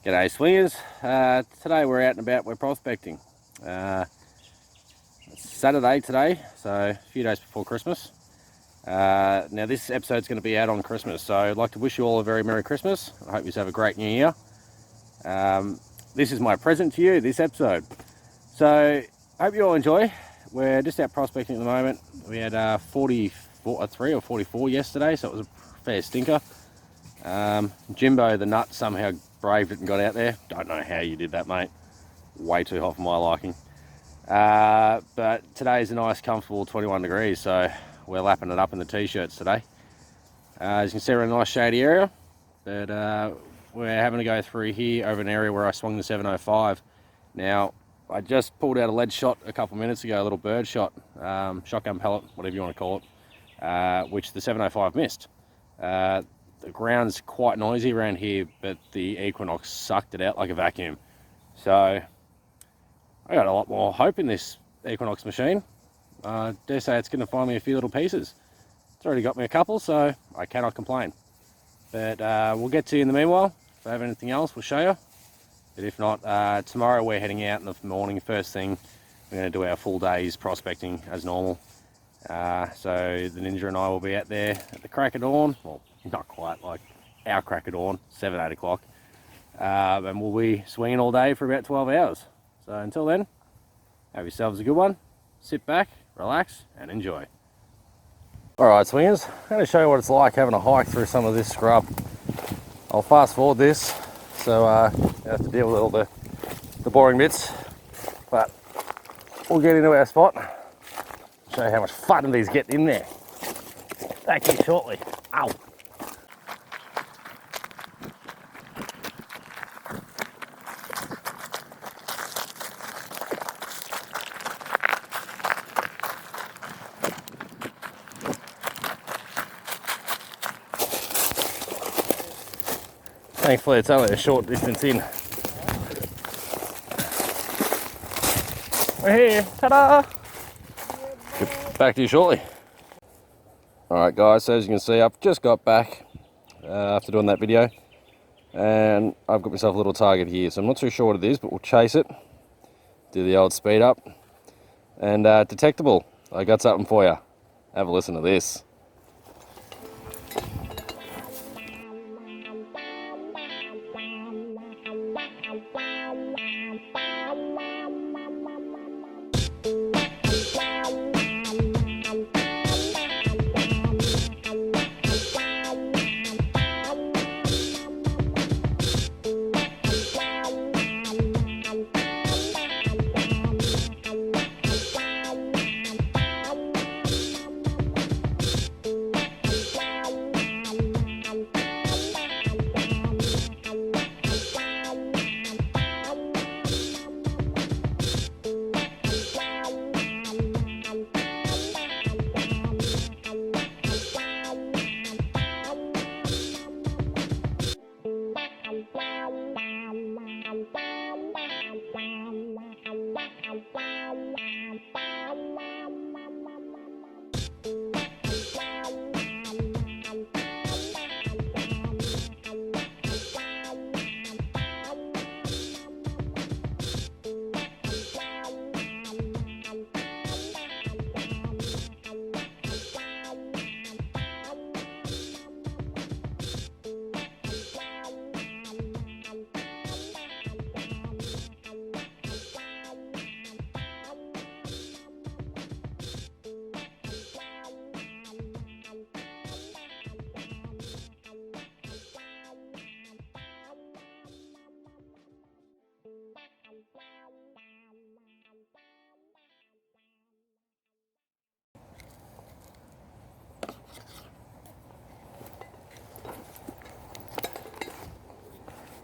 G'day swingers. Today we're out and about, we're prospecting. It's Saturday today, so a few days before Christmas. Now this episode's going to be out on Christmas, so I'd like to wish you all a very Merry Christmas. I hope you have a great New Year. This is my present to you, this episode. So I hope you all enjoy. We're just out prospecting at the moment. We had 43 or 44 yesterday, so it was a fair stinker. Jimbo the nut somehow braved it and got out there. Don't know how you did that, mate. Way too hot for my liking. But today's a nice comfortable 21 degrees, so we're lapping it up in the t-shirts today. As you can see, we're in a nice shady area, but we're having to go through here over an area where I swung the 705. Now I just pulled out a lead shot a couple minutes ago, a little bird shot, shotgun pellet, whatever you want to call it, which the 705 missed. The ground's quite noisy around here, but the Equinox sucked it out like a vacuum. So I got a lot more hope in this Equinox machine. I dare say it's going to find me a few little pieces. It's already got me a couple, so I cannot complain. But we'll get to you in the meanwhile. If I have anything else, we'll show you. But if not, tomorrow we're heading out in the morning. First thing, we're going to do our full day's prospecting as normal. So the Ninja and I will be out there at the crack of dawn. Well, not quite, like our crack of dawn, 7, 8 o'clock. And we'll be swinging all day for about 12 hours. So until then, have yourselves a good one. Sit back, relax, and enjoy. Alright swingers, I'm going to show you what it's like having a hike through some of this scrub. I'll fast forward this, so you have to deal with all the boring bits. But we'll get into our spot. Show you how much fun these get in there. Back to you shortly. Ow! Thankfully it's only a short distance in. We're here, ta-da! Back to you shortly. Alright guys, so as you can see, I've just got back after doing that video, and I've got myself a little target here, so I'm not too sure what it is, but we'll chase it, do the old speed up, and detectable. I got something for you. Have a listen to this.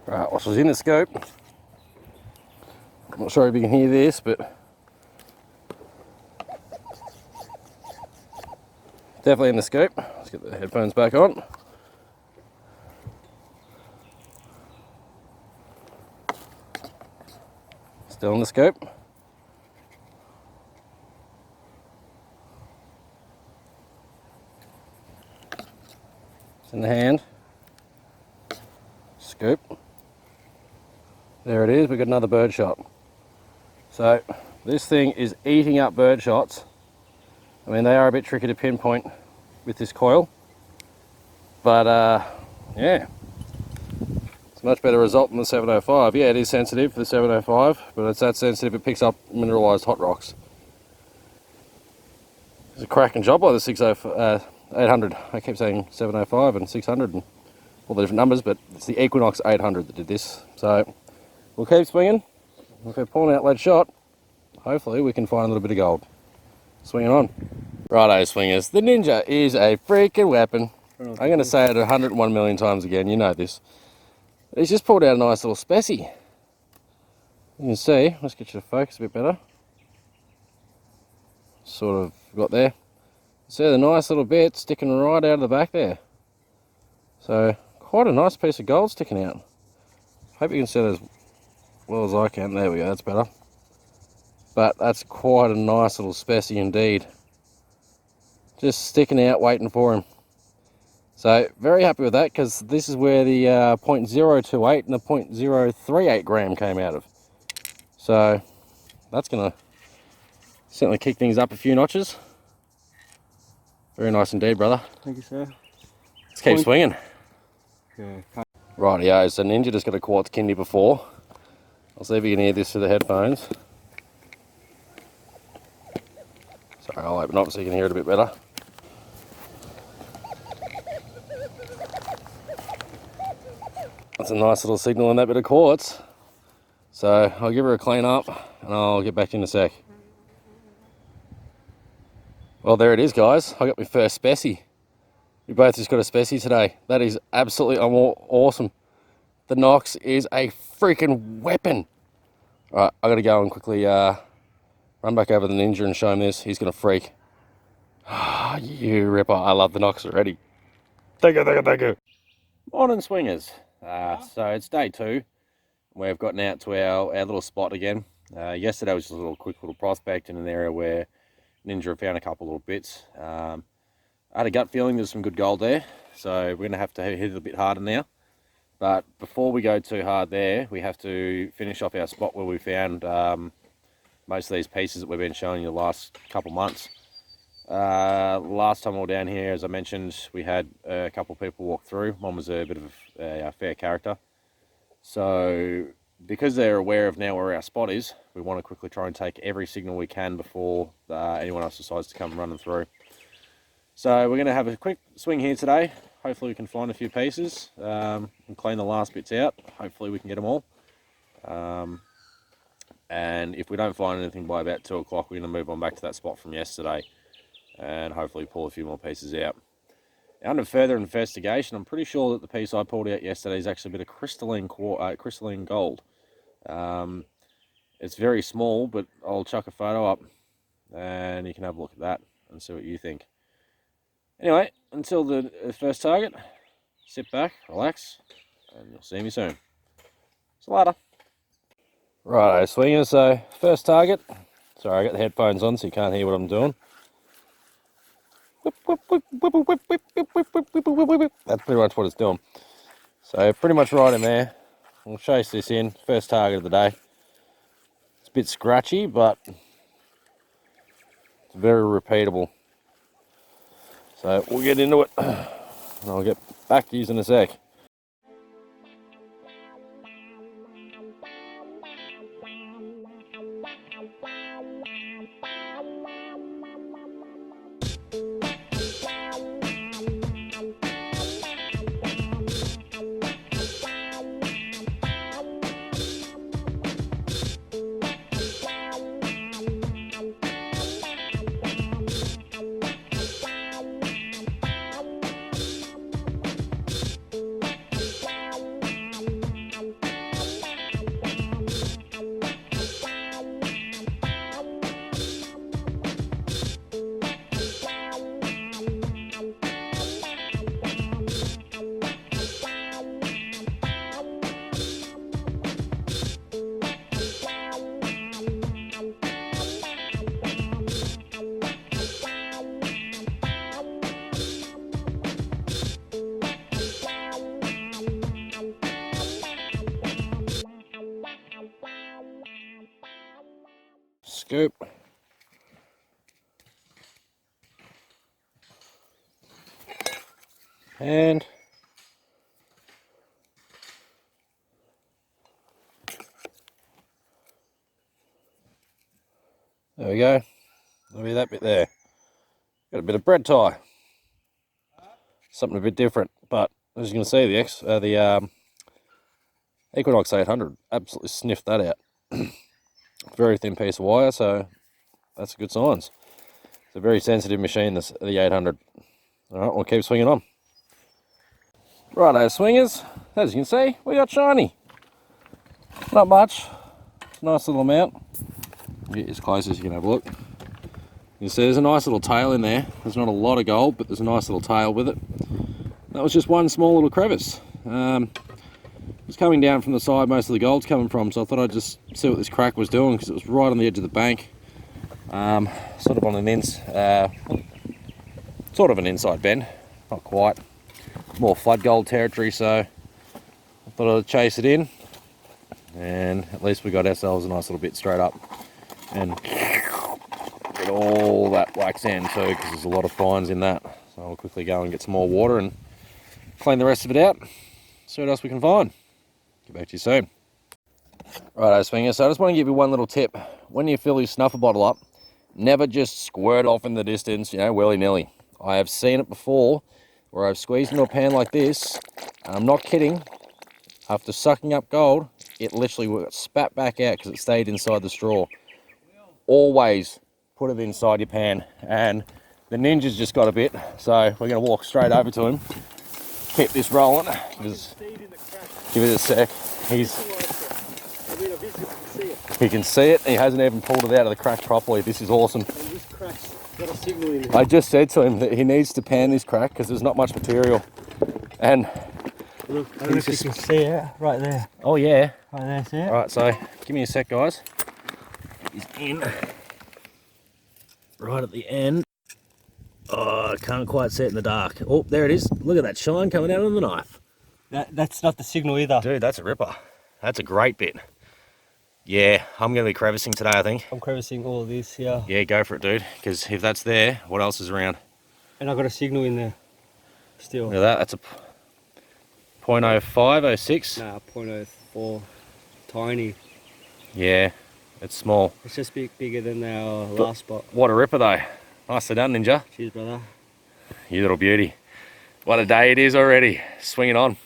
Right, whilst I was in the scope, I'm not sure if you can hear this, but definitely in the scope. Let's get the headphones back on. Still in the scope. It's in the hand. Scoop. There it is, we've got another bird shot. So this thing is eating up bird shots. I mean, they are a bit tricky to pinpoint with this coil, but yeah, it's a much better result than the 705. Yeah, it is sensitive for the 705, but it's that sensitive it picks up mineralized hot rocks. It's a cracking job by the 800. I keep saying 705 and 600 and all the different numbers, but it's the Equinox 800 that did this. So we'll keep swinging. If we're pulling out lead shot, hopefully we can find a little bit of gold. Swinging on. Righto, swingers. The Ninja is a freaking weapon. I'm going to say it 101 million times again. You know this. He's just pulled out a nice little specie. You can see. Let's get you to focus a bit better. Sort of got there. See the nice little bit sticking right out of the back there. So quite a nice piece of gold sticking out. Hope you can see that as well as I can. There we go. That's better. But that's quite a nice little specie indeed. Just sticking out, waiting for him. So very happy with that, because this is where the 0.028 and the 0.038 gram came out of. So that's going to certainly kick things up a few notches. Very nice indeed, brother. Thank you, sir. Let's keep swinging. Okay. Rightio, so Ninja just got a quartz kindy before. I'll see if you can hear this through the headphones. Sorry, I'll open up so you can hear it a bit better. That's a nice little signal on that bit of quartz. So I'll give her a clean up and I'll get back in a sec. Well, there it is, guys. I got my first specie. We both just got a specie today. That is absolutely awesome. The Nox is a freaking weapon. All right, I got to go and quickly run back over the Ninja and show him this. He's going to freak. Ah, you ripper. I love the Nox already. Thank you, thank you, thank you. Morning, swingers. So it's day 2. We've gotten out to our little spot again. Yesterday was just a quick little prospect in an area where Ninja found a couple little bits. I had a gut feeling there's some good gold there, so we're going to have to hit it a bit harder now. But before we go too hard there, we have to finish off our spot where we found most of these pieces that we've been showing you the last couple months. Last time we were down here, as I mentioned, we had a couple of people walk through. One was a bit of a fair character. So because they're aware of now where our spot is, we want to quickly try and take every signal we can before anyone else decides to come running through. So we're going to have a quick swing here today. Hopefully we can find a few pieces and clean the last bits out. Hopefully we can get them all. And if we don't find anything by about 2 o'clock, we're going to move on back to that spot from yesterday and hopefully pull a few more pieces out. Under further investigation, I'm pretty sure that the piece I pulled out yesterday is actually a bit of crystalline gold. It's very small, but I'll chuck a photo up and you can have a look at that and see what you think. Anyway, until the first target, sit back, relax, and you'll see me soon. See you later. Righto, swingers, so first target. Sorry, I got the headphones on so you can't hear what I'm doing. That's pretty much what it's doing. So pretty much right in there. We'll chase this in. First target of the day. It's a bit scratchy, but it's very repeatable. So we'll get into it. And I'll get back to you in a sec. scoop. And there we go. There'll be that bit there. Got a bit of bread tie. Something a bit different, but as you can see, the Equinox 800 absolutely sniffed that out. Very thin piece of wire, so that's a good signs. It's a very sensitive machine, the 800. All right, we'll keep swinging on. Righto, swingers. As you can see, we got shiny. Not much. It's a nice little amount. Get as close as you can have a look. You can see there's a nice little tail in there. There's not a lot of gold, but there's a nice little tail with it. That was just one small little crevice. It's coming down from the side most of the gold's coming from, so I thought I'd just see what this crack was doing because it was right on the edge of the bank. Sort of on an sort of an inside bend, not quite. More flood gold territory, so I thought I'd chase it in, and at least we got ourselves a nice little bit straight up and get all that black sand too, because there's a lot of fines in that. So I'll quickly go and get some more water and clean the rest of it out, see what else we can find. Get back to you soon. Righto, swingers, so I just want to give you one little tip. When you fill your snuffer bottle up, never just squirt off in the distance, you know, willy-nilly. I have seen it before where I've squeezed into a pan like this, and I'm not kidding, after sucking up gold, it literally spat back out because it stayed inside the straw. Always put it inside your pan, and the ninja's just got a bit, so we're going to walk straight over to him, keep this rolling, just give it a sec. He can see it, he hasn't even pulled it out of the crack properly. This is awesome. This crack's got a signal in it. I just said to him that he needs to pan this crack because there's not much material. And look, I don't know if you can see it right there. Oh yeah. Right there, see it? Alright, so give me a sec, guys. He's in. Right at the end. Oh, I can't quite see it in the dark. Oh, there it is. Look at that shine coming out of the knife. That's not the signal either. Dude, that's a ripper. That's a great bit. Yeah, I'm going to be crevicing today, I think. I'm crevicing all of this, yeah. Yeah, go for it, dude. Because if that's there, what else is around? And I've got a signal in there still. Look at that. That's a 0.05, 06. Nah, 0.04. Tiny. Yeah, it's small. It's just a bit bigger than our last spot. What a ripper, though. Nicely done, Ninja. Cheers, brother. You little beauty. What a day it is already. Swinging on.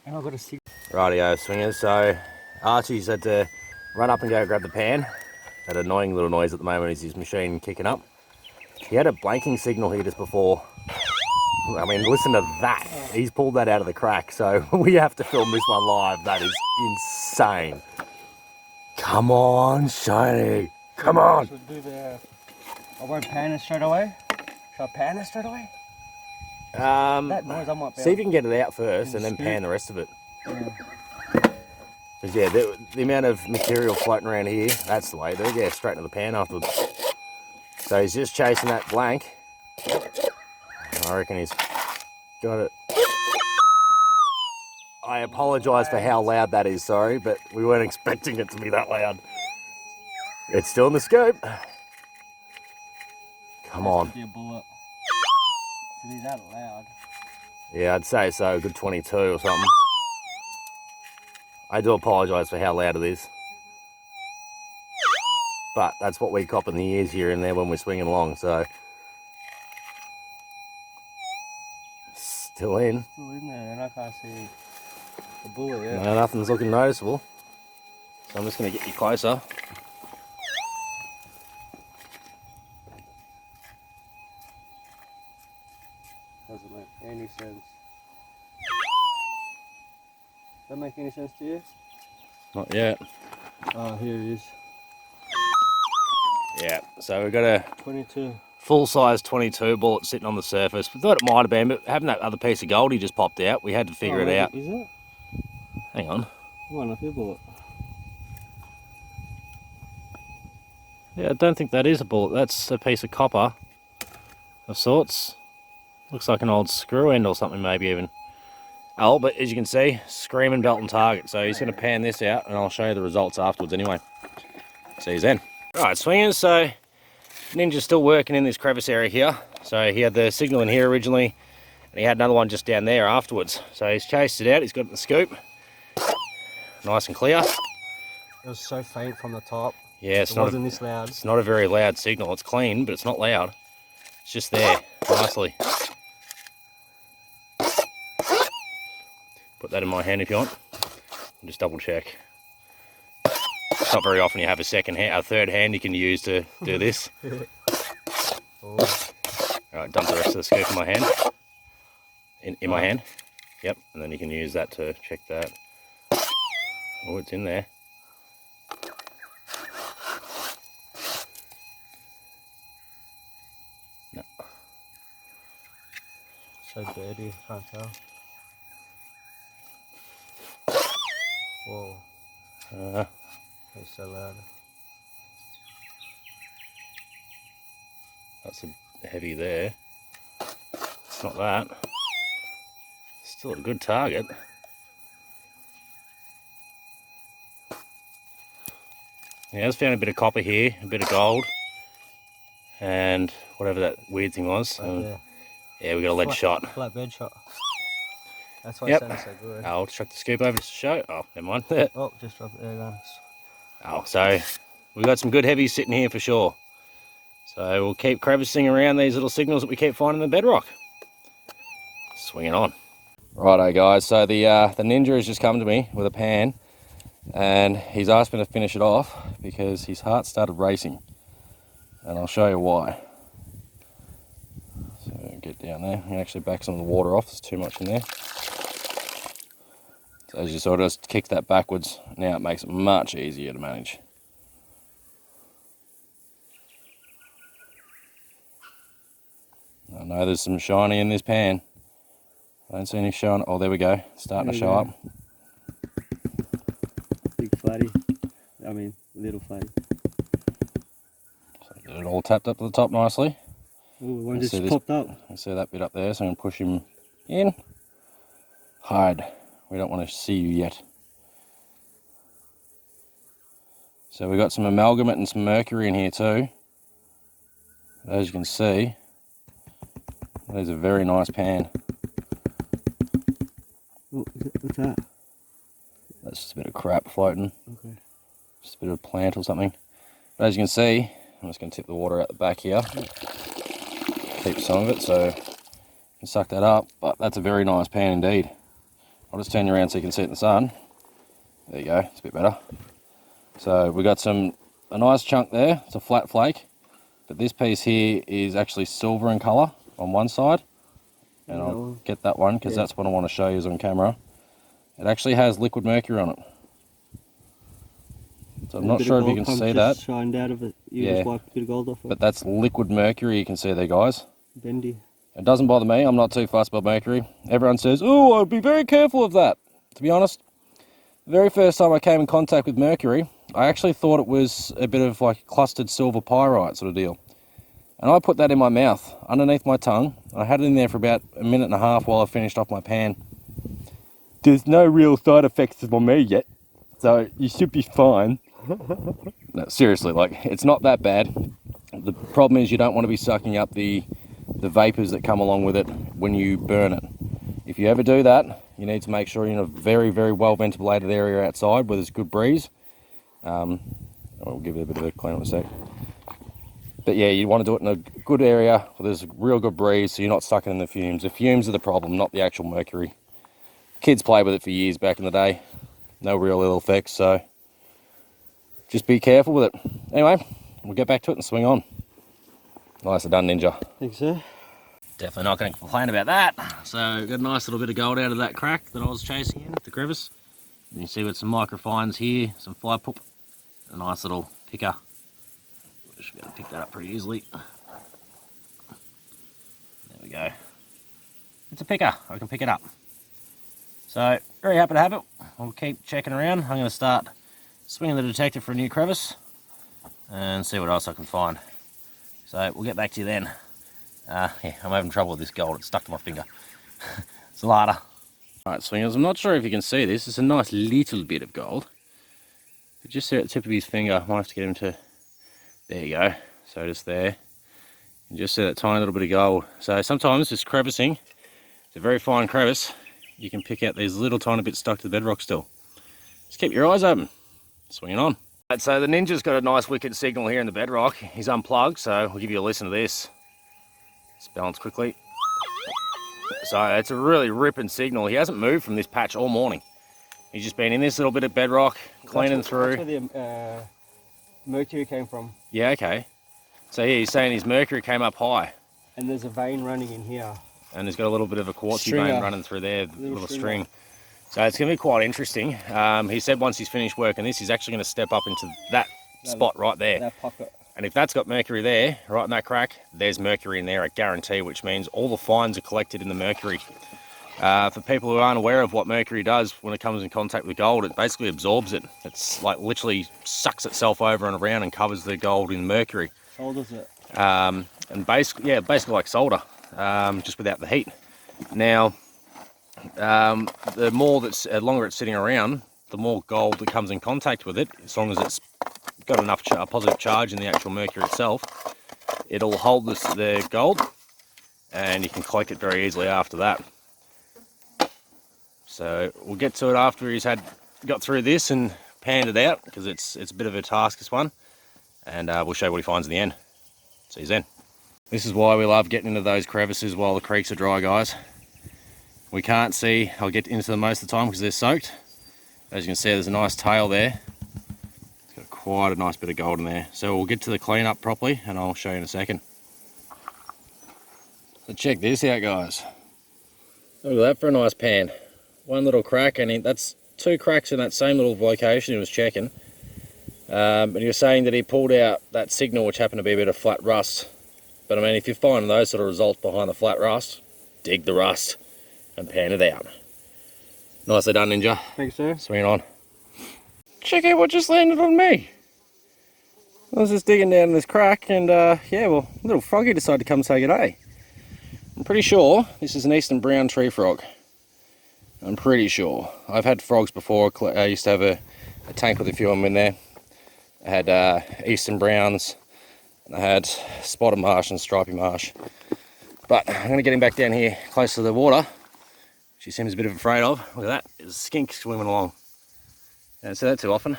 And I've got a signal. Rightio, swingers. So Archie's had to run up and go grab the pan. That annoying little noise at the moment is his machine kicking up. He had a blanking signal here just before. I mean, listen to that. He's pulled that out of the crack, so we have to film this one live. That is insane. Come on, shiny. Come on. I won't pan it straight away. Should I pan it straight away? That noise I might be see if you can get it out first and then pan the rest of it. Yeah. Because yeah, the amount of material floating around here, that's the way. They'll get straight into the pan afterwards. So he's just chasing that blank. I reckon he's got it. I apologise for how loud that is, sorry, but we weren't expecting it to be that loud. It's still in the scope. Come on. Be a bullet. To be that loud. Yeah, I'd say so, a good 22 or something. I do apologise for how loud it is. But that's what we cop in the ears here and there when we're swinging along, so. Still in. Still in there, and I can't see the bullet yet. No, nothing's looking noticeable. So I'm just going to get you closer. Doesn't make any sense. Does that make any sense to you? Not yet. Oh, here it is. Yeah, so we've got a 22. full-size 22 bullet sitting on the surface. We thought it might have been, but having that other piece of gold he just popped out, we had to figure it out. Is it? Hang on. Might not be a bullet. Yeah, I don't think that is a bullet. That's a piece of copper of sorts. Looks like an old screw end or something maybe even. Oh, but as you can see, screaming belt and target. So he's going to pan this out and I'll show you the results afterwards anyway. See you then. Right, swingers, so Ninja's still working in this crevice area here. So he had the signal in here originally, and he had another one just down there afterwards. So he's chased it out, he's got it in the scoop. Nice and clear. It was so faint from the top. Yeah, it wasn't this loud. It's not a very loud signal. It's clean, but it's not loud. It's just there, nicely. Put that in my hand if you want. And just double check. It's not very often you have a third hand you can use to do this. Alright, dump the rest of the scoop in my hand. In my hand. Yep, and then you can use that to check that. Oh, it's in there. No. So dirty, can't tell. Whoa. It's so loud. That's a heavy there. It's not that. Still a good target. Yeah, I just found a bit of copper here, a bit of gold, and whatever that weird thing was. Yeah, we got a lead shot. Flat bed shot. That's why it sounded so good. I'll chuck the scoop over just to show. Oh, never mind. Oh, just drop it there, guys. Oh, so we got some good heavies sitting here for sure. So we'll keep crevicing around these little signals that we keep finding in the bedrock. Swinging on. Righto, guys. So the Ninja has just come to me with a pan, and he's asked me to finish it off because his heart started racing, and I'll show you why. So get down there. You can actually back some of the water off. There's too much in there. So as you saw, just kick that backwards. Now it makes it much easier to manage. I know there's some shiny in this pan. I don't see any shine. Oh, there we go. It's starting to show up. Big flatty. I mean, little flatty. So get it all tapped up to the top nicely. Ooh, one just popped up. You see that bit up there, so I'm going to push him in. Hide. We don't want to see you yet. So we've got some amalgamate and some mercury in here too. As you can see, that is a very nice pan. What's that? That's just a bit of crap floating. Okay. Just a bit of plant or something. But as you can see, I'm just going to tip the water out the back here. Keep some of it so you can suck that up. But that's a very nice pan indeed. I'll just turn you around so you can see it in the sun. There you go, it's a bit better. So we got a nice chunk there. It's a flat flake. But this piece here is actually silver in colour on one side. And I'll get that one because that's what I want to show you on camera. It actually has liquid mercury on it. So I'm not sure if you can see that. Shined out of it. You just wipe a bit of gold off it. But that's liquid mercury you can see there, guys. Bendy. It doesn't bother me. I'm not too fussed about mercury. Everyone says, oh, I'd be very careful of that. To be honest, the very first time I came in contact with mercury, I actually thought it was a bit of like clustered silver pyrite sort of deal. And I put that in my mouth, underneath my tongue. I had it in there for about a minute and a half while I finished off my pan. There's no real side effects on me yet, so you should be fine. No, seriously, like, it's not that bad. The problem is you don't want to be sucking up the vapors that come along with it when you burn it. If you ever do that, you need to make sure you're in a very, very well ventilated area outside where there's good breeze. I'll give it a bit of a clean up in a sec. But yeah, you want to do it in a good area where there's real good breeze so you're not sucking in the fumes. The fumes are the problem, not the actual mercury. Kids played with it for years back in the day. No real ill effects, so just be careful with it. Anyway, we'll get back to it and swing on. Nicely done, Ninja. Thanks, sir. Definitely not going to complain about that. So got a nice little bit of gold out of that crack that I was chasing in, the crevice. And you see with some microfines here, some fly poop, a nice little picker. We should be able to pick that up pretty easily. There we go. It's a picker, I can pick it up. So, very happy to have it. We'll keep checking around. I'm going to start swinging the detector for a new crevice and see what else I can find. So, we'll get back to you then. Yeah, I'm having trouble with this gold. It's stuck to my finger. It's a larder. Alright, swingers, I'm not sure if you can see this. It's a nice little bit of gold. But just there at the tip of his finger, I might have to get him to There you go. So just there. You just see that tiny little bit of gold. So sometimes this crevicing, it's a very fine crevice. You can pick out these little tiny bits stuck to the bedrock still. Just keep your eyes open. Swinging on. Right, so the Ninja's got a nice wicked signal here in the bedrock. He's unplugged, so we'll give you a listen to this. Let's balance quickly. So it's a really ripping signal. He hasn't moved from this patch all morning. He's just been in this little bit of bedrock, cleaning through. That's where the mercury came from. Yeah, okay. So yeah, he's saying his mercury came up high. And there's a vein running in here. And he's got a little bit of a quartzy vein running through there, little string. So it's going to be quite interesting. He said once he's finished working this, he's actually going to step up into that spot right there. That pocket. And if that's got mercury there, right in that crack, there's mercury in there, I guarantee, which means all the fines are collected in the mercury. For people who aren't aware of what mercury does when it comes in contact with gold, it basically absorbs it. It's like literally sucks itself over and around and covers the gold in mercury. Solders it. And basically, yeah, basically like solder, just without the heat. Now, the more longer it's sitting around, the more gold that comes in contact with it, as long as it's got enough positive charge in the actual mercury itself, it'll hold the gold, and you can collect it very easily after that. So we'll get to it after he's got through this and panned it out, because it's a bit of a task, this one, and we'll show you what he finds in the end. See you then. This is why we love getting into those crevices while the creeks are dry, guys. We can't see, I'll get into them most of the time because they're soaked. As you can see, there's a nice tail there. It's got quite a nice bit of gold in there. So we'll get to the cleanup properly and I'll show you in a second. So check this out, guys. Look at that for a nice pan. One little crack, and that's 2 cracks in that same little location he was checking. But he was saying that he pulled out that signal, which happened to be a bit of flat rust. But I mean, if you're finding those sort of results behind the flat rust, dig the rust and pan it out. Nicely done, Ninja. Thanks, sir. Swing it on. Check out what just landed on me. I was just digging down in this crack, and yeah, well, a little froggy decided to come say good day. I'm pretty sure this is an eastern brown tree frog. I'm pretty sure. I've had frogs before. I used to have a tank with a few of them in there. I had eastern browns, and I had spotted marsh and stripy marsh. But I'm going to get him back down here close to the water. She seems a bit afraid of. Look at that, there's a skink swimming along. I don't see that too often.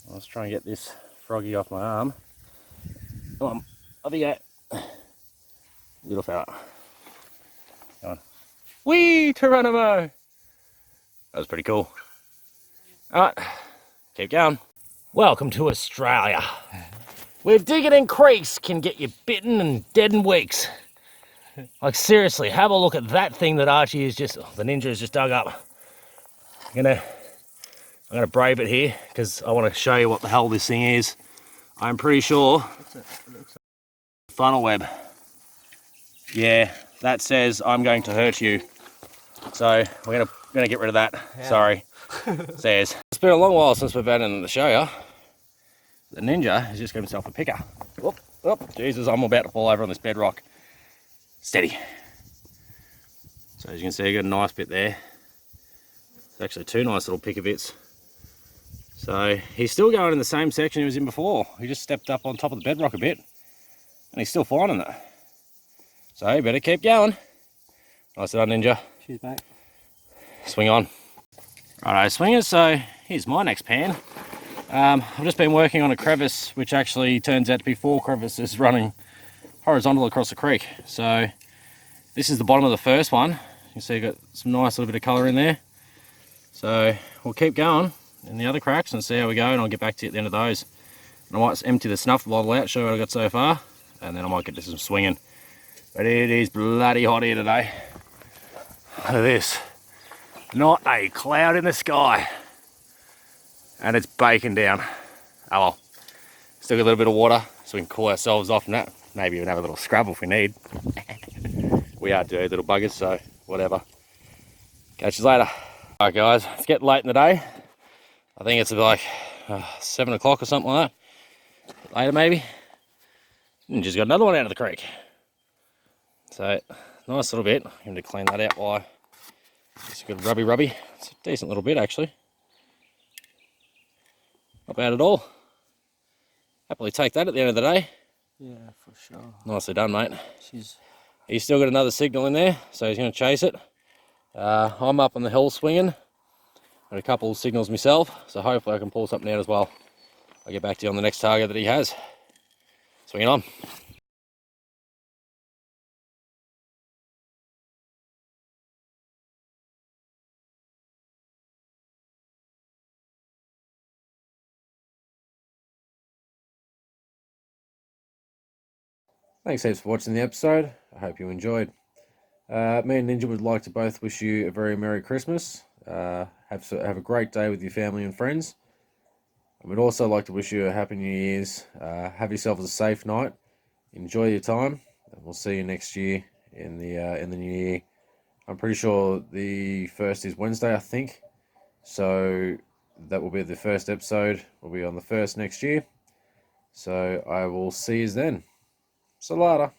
Let's try and get this froggy off my arm. Come on, off you go. Little fella. Come on. Whee, Geronimo! That was pretty cool. Alright, keep going. Welcome to Australia, where digging in creeks can get you bitten and dead in weeks. Like seriously, have a look at that thing that Archie is the Ninja has just dug up. I'm gonna brave it here because I want to show you what the hell this thing is. I'm pretty sure funnel web. Yeah, that says I'm going to hurt you. So we're gonna get rid of that. Yeah. Sorry. Says. It's been a long while since we've been in the show ya. The Ninja has just got himself a picker. Whoop, whoop, Jesus, I'm about to fall over on this bedrock. Steady. So as you can see, I got a nice bit there. It's actually 2 nice little picker bits. So he's still going in the same section he was in before. He just stepped up on top of the bedrock a bit, and he's still finding it. So you better keep going. Nice done, Ninja. Cheers, mate. Swing on. Righto, swingers. So here's my next pan. I've just been working on a crevice, which actually turns out to be 4 crevices running horizontal across the creek. So this is the bottom of the first one. You can see you've got some nice little bit of colour in there. So we'll keep going in the other cracks and see how we go, and I'll get back to you at the end of those. And I might empty the snuff bottle out, show you what I've got so far, and then I might get to some swinging. But it is bloody hot here today. Look at this. Not a cloud in the sky. And it's baking down. Oh well. Still got a little bit of water so we can cool ourselves off from that. Maybe even have a little scrub if we need. We are dirty little buggers, so whatever. Catch you later. Alright guys, it's getting late in the day. I think it's like 7 o'clock or something like that. Later maybe. And just got another one out of the creek. So, nice little bit. I'm going to clean that out while it's a good rubby. It's a decent little bit actually. Not bad at all. happily take that at the end of the day. Yeah, for sure. Nicely done, mate. She's... He's still got another signal in there, so he's going to chase it. I'm up on the hill swinging. Got a couple of signals myself, so hopefully I can pull something out as well. I'll get back to you on the next target that he has. Swinging on. Thanks heaps for watching the episode. I hope you enjoyed. Me and Ninja would like to both wish you a very Merry Christmas. Have a great day with your family and friends. And we'd also like to wish you a Happy New Year's. Have yourself a safe night. Enjoy your time. And we'll see you next year in the new year. I'm pretty sure the first is Wednesday, I think. So that will be the first episode. Will be on the 1st next year. So I will see you then. Salada.